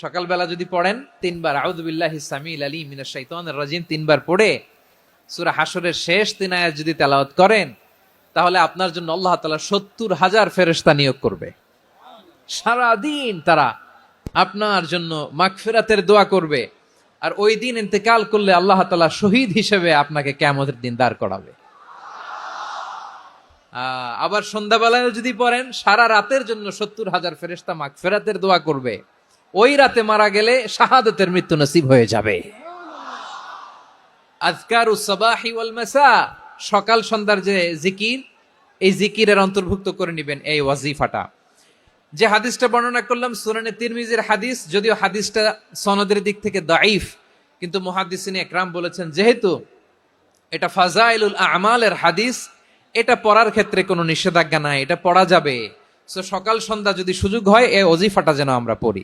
সকালবেলা যদি পড়েন 3 বার আউযু বিল্লাহি সামিল আলিম মিনাশ শাইতানির রাজিম 3 বার পড়ে সূরা হাশরের শেষ 3 আয়াত যদি তেলাওয়াত করেন, তাহলে আপনার জন্য আল্লাহ তাআলা 70,000 ফেরেশতা নিয়োগ করবে। সারা দিন তারা আপনার জন্য মাগফিরাতের দোয়া করবে। আর ওই দিন ইন্তেকাল করলে আল্লাহ তাআলা শহীদ হিসেবে আপনাকে কিয়ামতের দিন দাঁড় করাবে। আবার সন্ধ্যাবেলায় যদি পড়েন, সারা রাতের জন্য 70,000 ফেরেশতা মাগফিরাতের দোয়া করবে। ওই রাতে মারা গেলে শাহাদাতের মৃত্যু নসিব হয়ে যাবে। আযকারুস সাবাহি ওয়াল মাসা, সকাল সন্ধ্যার যে জিকির, এই জিকিরের অন্তর্ভুক্ত করে নেবেন এই ওয়াজিফাটা। যে হাদিসটা বর্ণনা করলাম সুনানে তিরমিজির হাদিস, যদিও হাদিসটা সনদের দিক থেকে দাঈফ, কিন্তু মুহাদ্দিসিনে একরাম বলেছেন যেহেতু এটা ফাজাইলুল আমালের হাদিস, এটা পড়ার ক্ষেত্রে কোনো নিষেধাজ্ঞা নাই, এটা পড়া যাবে। সো সকাল সন্ধ্যা যদি সুযোগ হয় এই ওয়াজিফাটা যেন আমরা পড়ি।